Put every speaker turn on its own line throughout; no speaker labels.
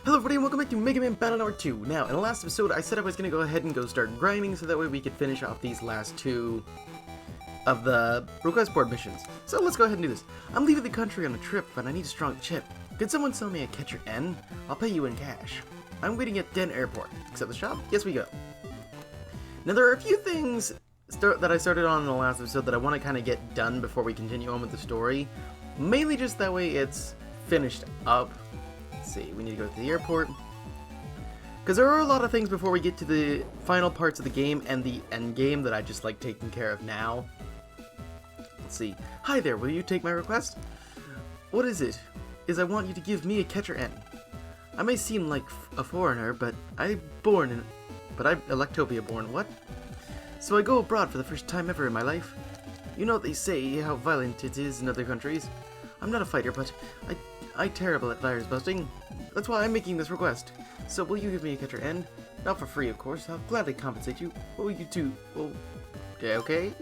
Hello everybody and welcome back to Megaman Battle number 2. Now, in the last episode, I said I was going to go ahead and go start grinding so that way we could finish off these last two of the request board missions. So let's go ahead and do this. I'm leaving the country on a trip, but I need a strong chip. Could someone sell me a catcher N? I'll pay you in cash. I'm waiting at Den Airport. Accept the shop? Yes, we go. Now, there are a few things that I started on in the last episode that I want to kind of get done before we continue on with the story. Mainly just that way it's finished up. Let's see, we need to go to the airport. Because there are a lot of things before we get to the final parts of the game and the end game that I just like taking care of now. Let's see. Hi there, will you take my request? What is it? I want you to give me a catcher N. I may seem like a foreigner, but I'm Electopia born, what? So I go abroad for the first time ever in my life. You know they say how violent it is in other countries. I'm not a fighter, but I'm terrible at virus busting. That's why I'm making this request. So will you give me a catcher N? Not for free, of course. I'll gladly compensate you. What will you do? Oh, okay.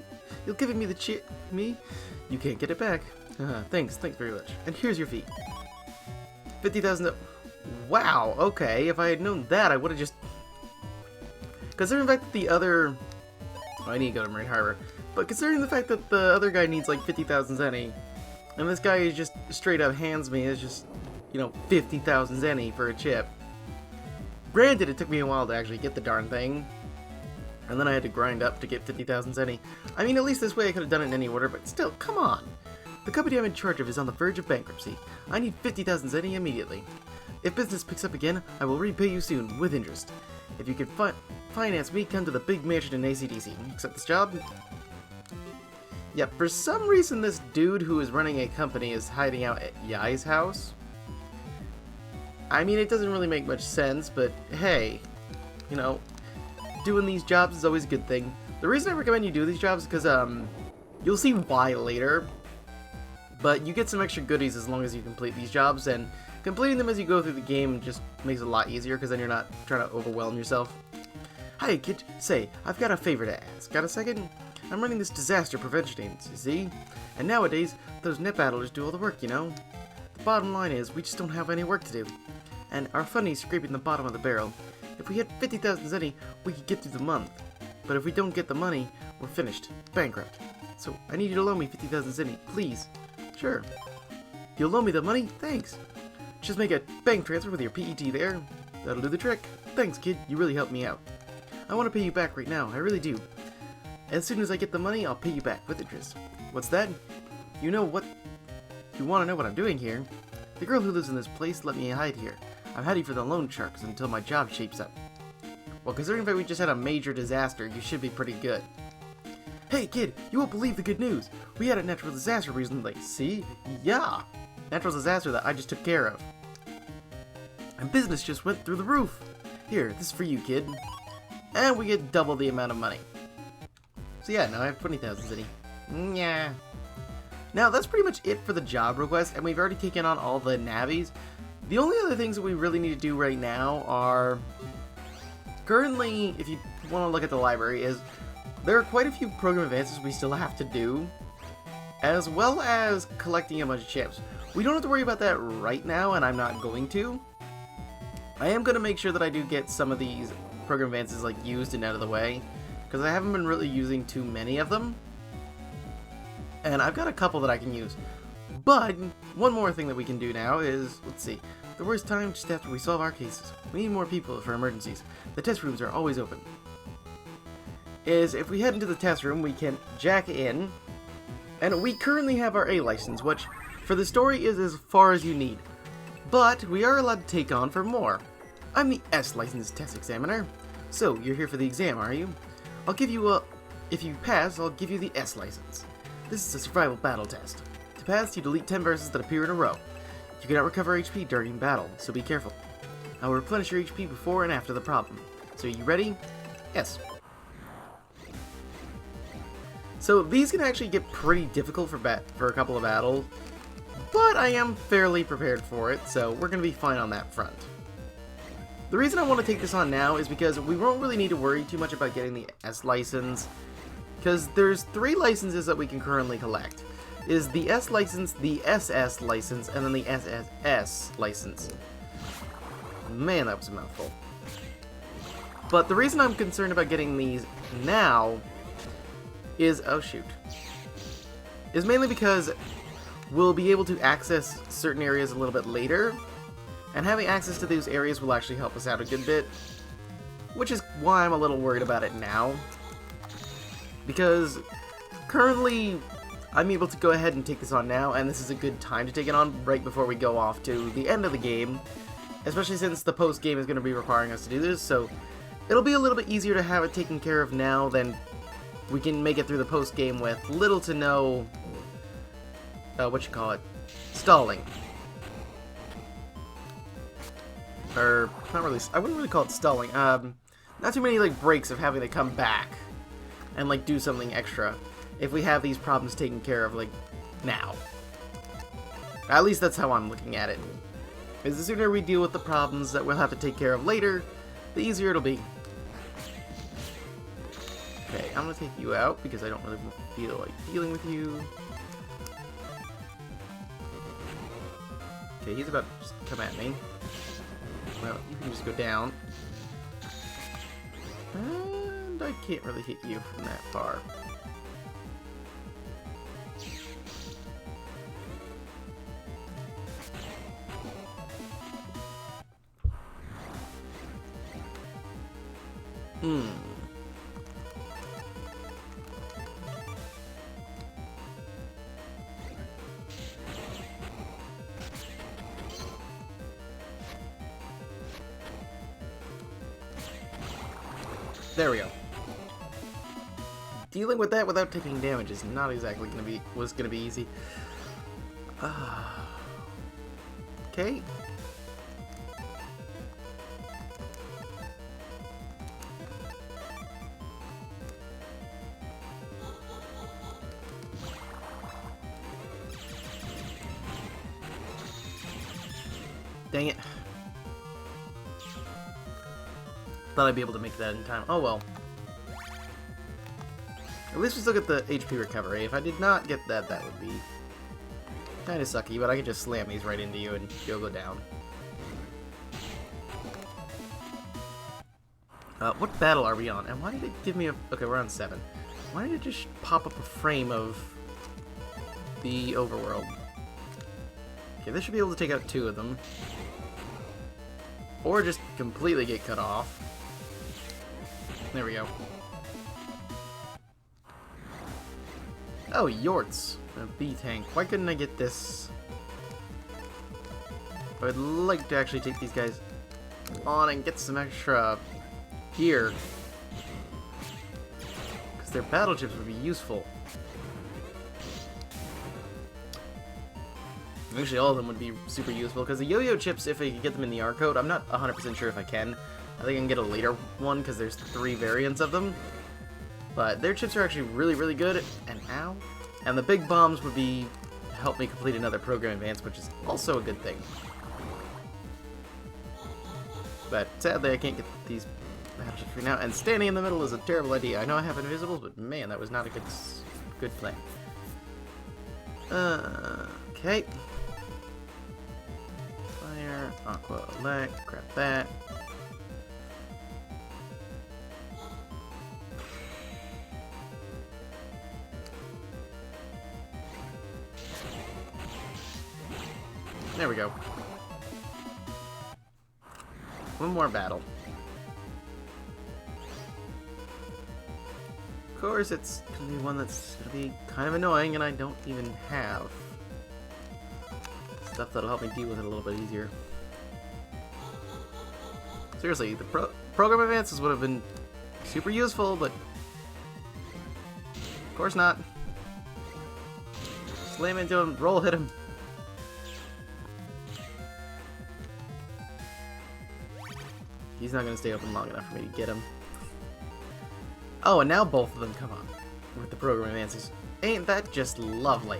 You're giving me the me? You can't get it back. Thanks very much. And here's your fee. 50,000. Wow. Okay. If I had known that, I would have just. Considering the fact that the other. Oh, I need to go to Marine Harbor. But considering the fact that the other guy needs like 50,000 zenny. And this guy is just straight up hands me is just, 50,000 zenny for a chip. Granted, it took me a while to actually get the darn thing. And then I had to grind up to get 50,000 zenny. I mean, at least this way I could have done it in any order, but still, come on. The company I'm in charge of is on the verge of bankruptcy. I need 50,000 zenny immediately. If business picks up again, I will repay you soon, with interest. If you could finance me, come to the big mansion in ACDC. Accept this job? Yep, for some reason this dude who is running a company is hiding out at Yai's house. I mean, it doesn't really make much sense, but hey, doing these jobs is always a good thing. The reason I recommend you do these jobs is because, you'll see why later, but you get some extra goodies as long as you complete these jobs, and completing them as you go through the game just makes it a lot easier, because then you're not trying to overwhelm yourself. Hi, kid. Say, I've got a favor to ask. Got a second? I'm running this disaster prevention agency, see? And nowadays, those net battlers do all the work, The bottom line is, we just don't have any work to do. And our funding's scraping the bottom of the barrel. If we hit 50,000 zenny, we could get through the month. But if we don't get the money, we're finished. Bankrupt. So, I need you to loan me 50,000 zenny, please. Sure. You'll loan me the money? Thanks. Just make a bank transfer with your PET there. That'll do the trick. Thanks, kid. You really helped me out. I want to pay you back right now. I really do. As soon as I get the money, I'll pay you back with interest. What's that? You want to know what I'm doing here? The girl who lives in this place let me hide here. I'm heading for the loan sharks until my job shapes up. Well, considering that we just had a major disaster, you should be pretty good. Hey kid, you won't believe the good news. We had a natural disaster recently. See? Yeah! Natural disaster that I just took care of. And business just went through the roof. Here, this is for you, kid. And we get double the amount of money. So yeah, now I have 20,000 zenny. Yeah. Now that's pretty much it for the job request, and we've already taken on all the navies. The only other things that we really need to do right now are... Currently, if you want to look at the library, there are quite a few program advances we still have to do, as well as collecting a bunch of chips. We don't have to worry about that right now, and I'm not going to. I am going to make sure that I do get some of these program advances used and out of the way, because I haven't been really using too many of them. And I've got a couple that I can use. But one more thing that we can do now is, let's see, the worst time just after we solve our cases. We need more people for emergencies. The test rooms are always open. If we head into the test room, we can jack in. And we currently have our A license, which for the story is as far as you need. But we are allowed to take on for more. I'm the S license test examiner. So, you're here for the exam, are you? I'll give you if you pass, I'll give you the S license. This is a survival battle test. To pass, you delete 10 verses that appear in a row. You cannot recover HP during battle, so be careful. I will replenish your HP before and after the problem. So, are you ready? Yes. So, these can actually get pretty difficult for a couple of battles, but I am fairly prepared for it, so we're going to be fine on that front. The reason I want to take this on now is because we won't really need to worry too much about getting the S license, because there's 3 licenses that we can currently collect. Is the S license, the SS license, and then the SSS license. Man, that was a mouthful. But the reason I'm concerned about getting these now is, oh shoot, is mainly because we'll be able to access certain areas a little bit later, and having access to those areas will actually help us out a good bit, which is why I'm a little worried about it now. Because currently, I'm able to go ahead and take this on now, and this is a good time to take it on right before we go off to the end of the game, especially since the post-game is going to be requiring us to do this, so it'll be a little bit easier to have it taken care of now than we can make it through the post-game with little to no, stalling. Or, not really, I wouldn't really call it stalling, not too many, like, breaks of having to come back and, like, do something extra if we have these problems taken care of, like, now. At least that's how I'm looking at it. Because the sooner we deal with the problems that we'll have to take care of later, the easier it'll be. Okay, I'm gonna take you out because I don't really feel like dealing with you. Okay, he's about to just come at me. Well, you can just go down. And I can't really hit you from that far. There we go. Dealing with that without taking damage is not exactly gonna be easy. Okay. Dang it. Thought I'd be able to make that in time. Oh well. At least we still get the HP recovery. If I did not get that, that would be kind of sucky, but I could just slam these right into you and you'll go down. What battle are we on? And why did it give me a... Okay, we're on 7. Why did it just pop up a frame of the overworld? Okay, this should be able to take out 2 of them. Or just completely get cut off. There we go. Oh, Yorts. A B-tank. Why couldn't I get this? I would like to actually take these guys on and get some extra gear. Because their battle chips would be useful. Actually, all of them would be super useful, because the yo-yo chips, if I could get them in the R code, I'm not 100% sure if I can. I think I can get a later one, because there's 3 variants of them. But their chips are actually really, really good, and ow. And the big bombs would be help me complete another program advance, which is also a good thing. But sadly, I can't get these battle chips right now, and standing in the middle is a terrible idea. I know I have invisibles, but man, that was not a good plan. Okay. Aqua elect, grab that. There we go. One more battle. Of course, it's gonna be one that's gonna be kind of annoying, and I don't even have stuff that'll help me deal with it a little bit easier. Seriously, the program advances would have been super useful, but of course not. Slam into him, roll hit him. He's not going to stay open long enough for me to get him. Oh, and now both of them come on with the program advances. Ain't that just lovely?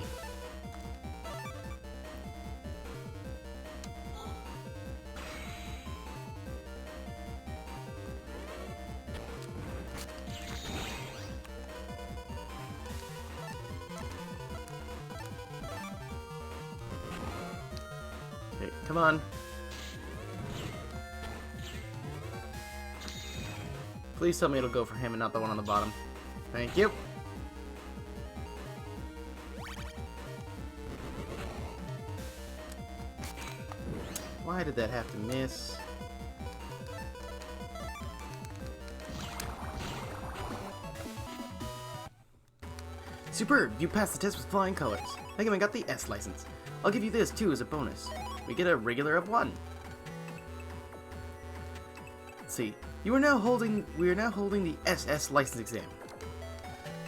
Okay, come on. Please tell me it'll go for him and not the one on the bottom. Thank you. Why did that have to miss? Superb! You passed the test with flying colors. Megaman got the S license. I'll give you this too as a bonus. We get a regular of 1. Let's see. We are now holding the SS license exam.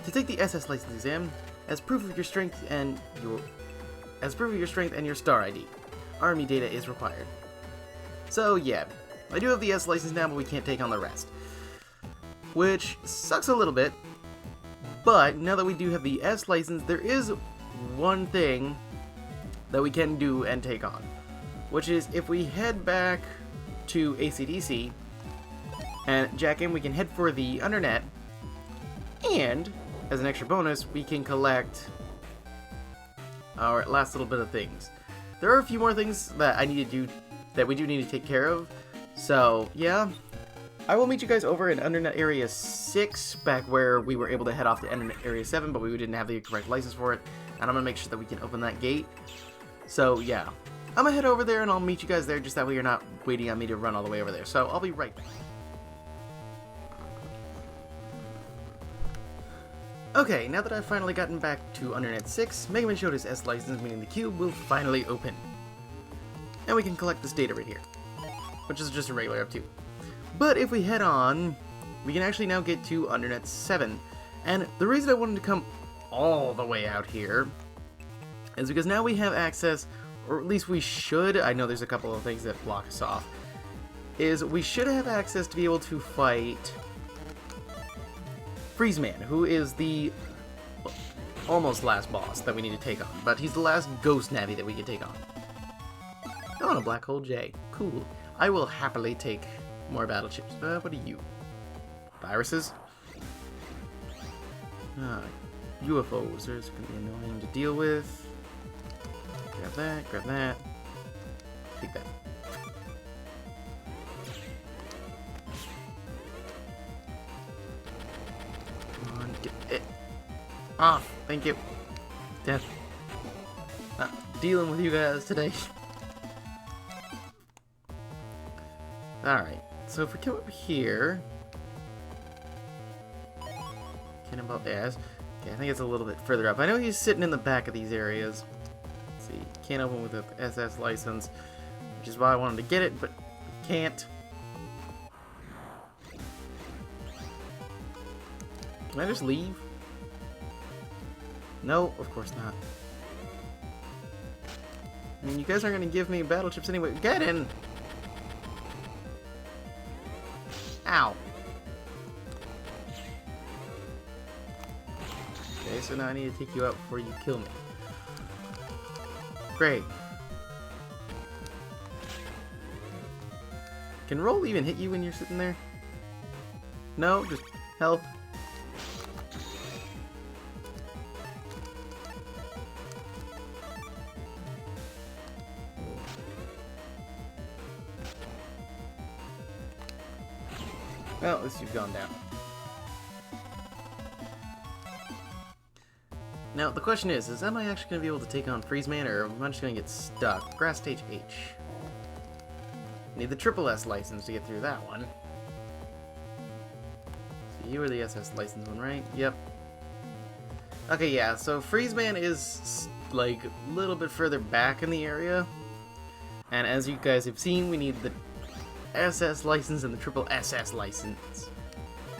To take the SS license exam, as proof of your strength and your star ID, army data is required. So yeah, I do have the S license now, but we can't take on the rest, which sucks a little bit. But now that we do have the S license, there is one thing that we can do and take on, which is if we head back to ACDC and jack in, we can head for the Undernet, and as an extra bonus, we can collect our last little bit of things. There are a few more things that I need to do, that we do need to take care of, so yeah. I will meet you guys over in Undernet Area 6, back where we were able to head off to Undernet Area 7, but we didn't have the correct license for it, and I'm going to make sure that we can open that gate. So yeah, I'm going to head over there and I'll meet you guys there, just that way you're not waiting on me to run all the way over there. So I'll be right back. Okay, now that I've finally gotten back to Undernet 6, Megaman showed his S license, meaning the cube will finally open. And we can collect this data right here, which is just a regular up 2. But if we head on, we can actually now get to Undernet 7. And the reason I wanted to come all the way out here is because now we have access, or at least we should, I know there's a couple of things that block us off, is we should have access to be able to fight Freezeman, who is the almost last boss that we need to take on, but he's the last ghost Navi that we can take on. Oh, and a Black Hole J. Cool. I will happily take more battle chips. What are you? Viruses? UFOs. There's going to be annoying to deal with. Grab that, grab that. Take that. Come on, get it off. Thank you. Death. Not dealing with you guys today. Alright, so if we come up here, Cannonball Ass. Okay, I think it's a little bit further up. I know he's sitting in the back of these areas. Let's see, can't open with the SS license, which is why I wanted to get it, but can't. Can I just leave? No, of course not. I mean, you guys aren't going to give me battle chips anyway. Get in! Ow. Okay, so now I need to take you out before you kill me. Great. Can roll even hit you when you're sitting there? No, just health. Well, at least you've gone down. Now, the question is am I actually going to be able to take on Freezeman, or am I just going to get stuck? Grass Stage H. Need the triple S license to get through that one. So you were the SS license one, right? Yep. Okay, yeah, so Freezeman is, like, a little bit further back in the area. And as you guys have seen, we need the SS license and the triple SS license.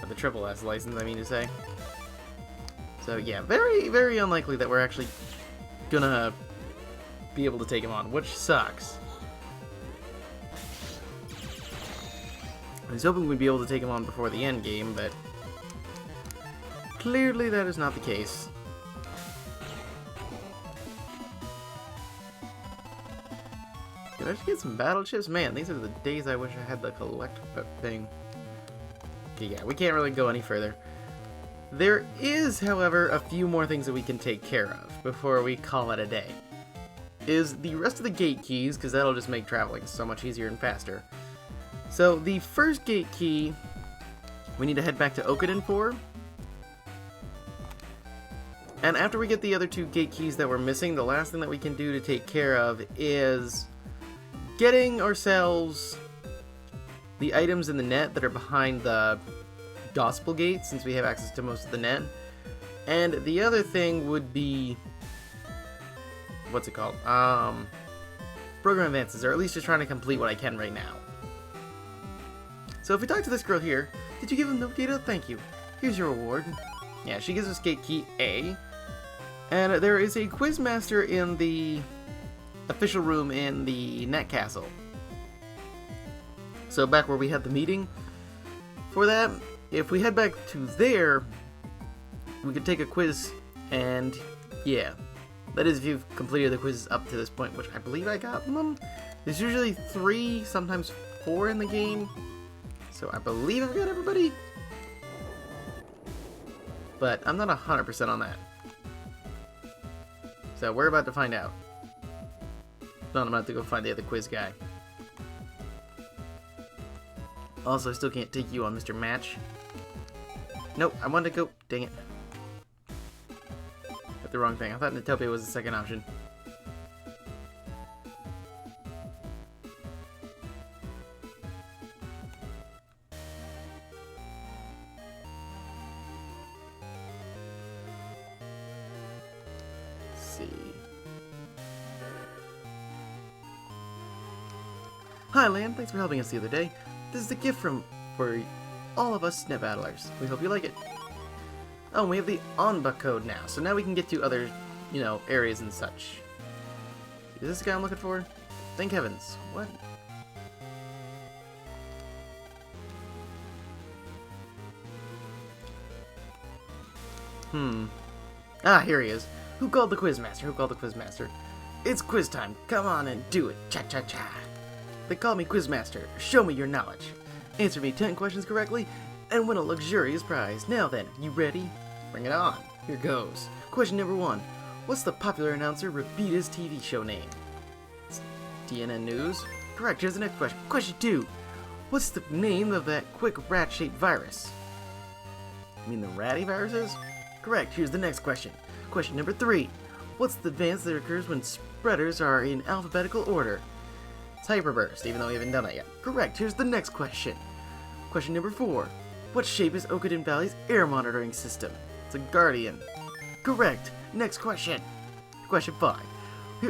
Or the triple S license, I mean to say. So yeah, very, very unlikely that we're actually gonna be able to take him on, which sucks. I was hoping we'd be able to take him on before the end game, but clearly that is not the case. Did I just get some battle chips? Man, these are the days I wish I had the collect thing. Okay, yeah, we can't really go any further. There is, however, a few more things that we can take care of before we call it a day. Is the rest of the gate keys, because that'll just make traveling so much easier and faster. So the first gate key we need to head back to Okuden for. And after we get the other 2 gate keys that we're missing, the last thing that we can do to take care of is getting ourselves the items in the net that are behind the Gospel Gate, since we have access to most of the net. And the other thing would be... what's it called? Program advances, or at least just trying to complete what I can right now. So if we talk to this girl here, did you give him no data? Thank you. Here's your reward. Yeah, she gives us gate key A. And there is a quizmaster in the official room in the Net Castle. So back where we had the meeting. For that, if we head back to there, we could take a quiz, and yeah. That is if you've completed the quizzes up to this point, which I believe I got them. There's usually 3, sometimes 4 in the game. So I believe I've got everybody. But I'm not 100% on that. So we're about to find out. No, I'm about to go find the other quiz guy. Also, I still can't take you on, Mr. Match. Nope, I wanted to go. Dang it. Got the wrong thing. I thought Natopia was the second option. Let's see. Hi, Lan. Thanks for helping us the other day. This is a gift for all of us Net Battlers. We hope you like it. Oh, and we have the Onba code now, so now we can get to other, areas and such. Is this the guy I'm looking for? Thank heavens. What? Ah, here he is. Who called the Quizmaster? Who called the Quizmaster? It's quiz time. Come on and do it. Cha-cha-cha. They call me Quizmaster. Show me your knowledge. Answer me 10 questions correctly, and win a luxurious prize. Now then, you ready? Bring it on. Here goes. Question number 1. What's the popular announcer Rabita's TV show name? It's DNN News. Correct. Here's the next question. Question 2. What's the name of that quick rat-shaped virus? You mean the ratty viruses? Correct. Here's the next question. Question number 3. What's the advance that occurs when spreaders are in alphabetical order? It's hyperburst, even though we haven't done that yet. Correct. Here's the next question. Question number 4. What shape is Okuden Valley's air monitoring system? It's a guardian. Correct. Next question. Question 5.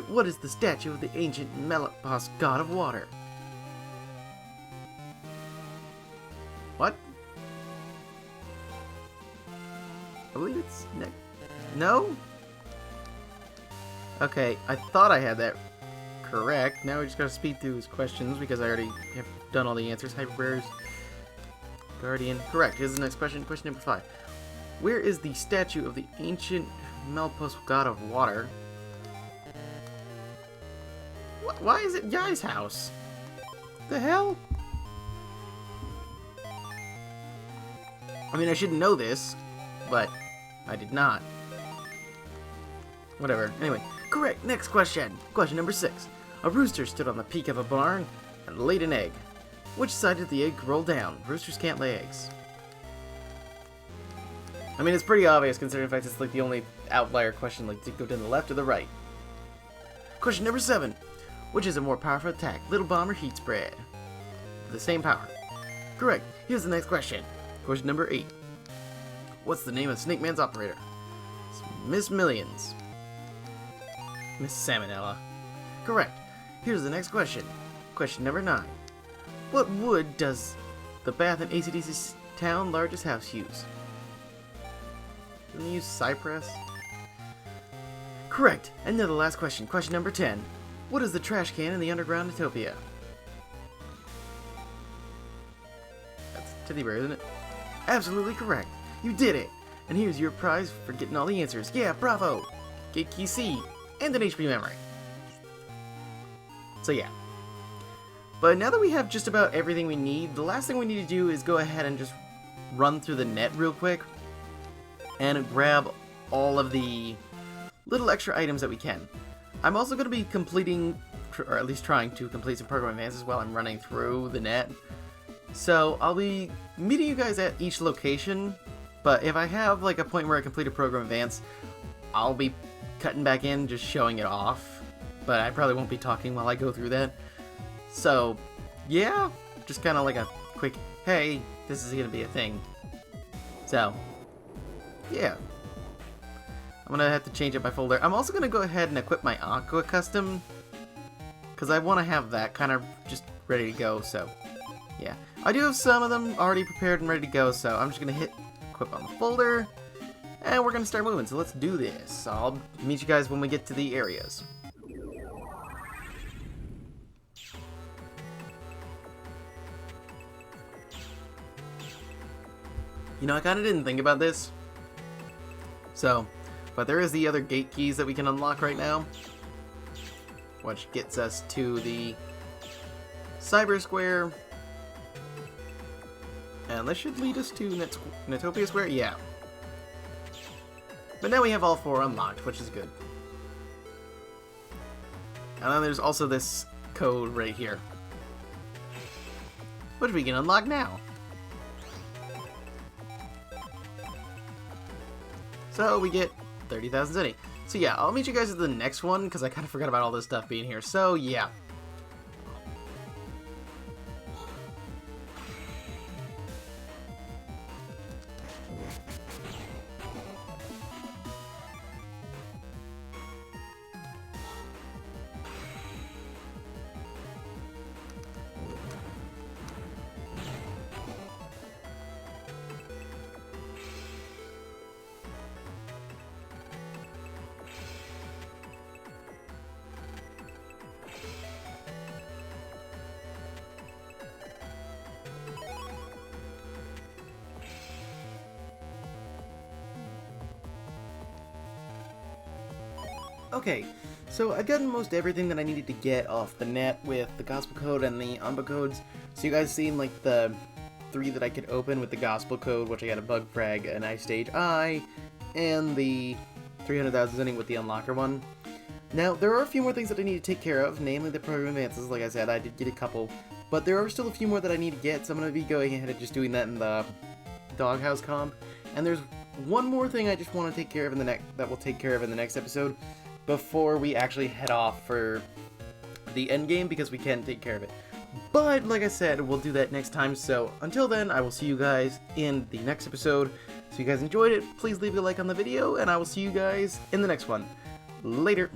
What is the statue of the ancient Melopos god of water? What? I believe it's no? Okay, I thought I had that correct. Now we just gotta speed through his questions because I already have done all the answers. Hyperbears. Guardian. Correct. Here's the next question. Question number 5. Where is the statue of the ancient Melopos god of water? Why is it Yai's house? The hell? I mean, I should know this, but I did not. Whatever. Anyway, correct. Next question. Question number 6. A rooster stood on the peak of a barn and laid an egg. Which side did the egg roll down? Roosters can't lay eggs. I mean, it's pretty obvious considering the fact it's like the only outlier question, like, to go to the left or the right. Question number 7. Which is a more powerful attack, Little Bomb or Heat Spread? The same power. Correct. Here's the next question. Question number 8. What's the name of Snake Man's operator? It's Miss Millions. Miss Salmonella. Correct. Here's the next question. Question number 9. What wood does the Bath and AC/DC town largest house use? Doesn't it use cypress? Correct. And now the last question. Question number 10. What is the trash can in the underground Utopia? That's Teddy Bear, isn't it? Absolutely correct. You did it. And here's your prize for getting all the answers. Yeah, bravo. Gate key C and an HP memory. So yeah. But now that we have just about everything we need, the last thing we need to do is go ahead and just run through the net real quick and grab all of the little extra items that we can. I'm also going to be completing, or at least trying to complete some program advances while I'm running through the net. So I'll be meeting you guys at each location, but if I have like a point where I complete a program advance, I'll be cutting back in, just showing it off, but I probably won't be talking while I go through that. So yeah, just kind of like a quick, hey, this is gonna be a thing. So yeah, I'm gonna have to change up my folder. I'm also gonna go ahead and equip my Aqua Custom, because I want to have that kind of just ready to go. So yeah, I do have some of them already prepared and ready to go, so I'm just gonna hit equip on the folder, and we're gonna start moving. So let's do this. I'll meet you guys when we get to the areas. You know, I kind of didn't think about this. So, but there is the other gate keys that we can unlock right now, which gets us to the Cyber Square. And this should lead us to Netopia Square? Yeah. But now we have all 4 unlocked, which is good. And then there's also this code right here, which we can unlock now. So we get 30,000 zenny. So yeah, I'll meet you guys at the next one, because I kind of forgot about all this stuff being here. So yeah. Okay, so I've gotten most everything that I needed to get off the net with the gospel code and the umba codes. So you guys seen like the 3 that I could open with the gospel code, which I got a bug frag, an ice stage eye, and the 300,000 zenny with the unlocker one. Now, there are a few more things that I need to take care of, namely the program advances. Like I said, I did get a couple, but there are still a few more that I need to get, so I'm going to be going ahead and just doing that in the doghouse comp. And there's one more thing I just want to take care of in the next episode, before we actually head off for the end game, because we can take care of it. But like I said, we'll do that next time. So until then, I will see you guys in the next episode. So if you guys enjoyed it, please leave a like on the video, and I will see you guys in the next one. Later.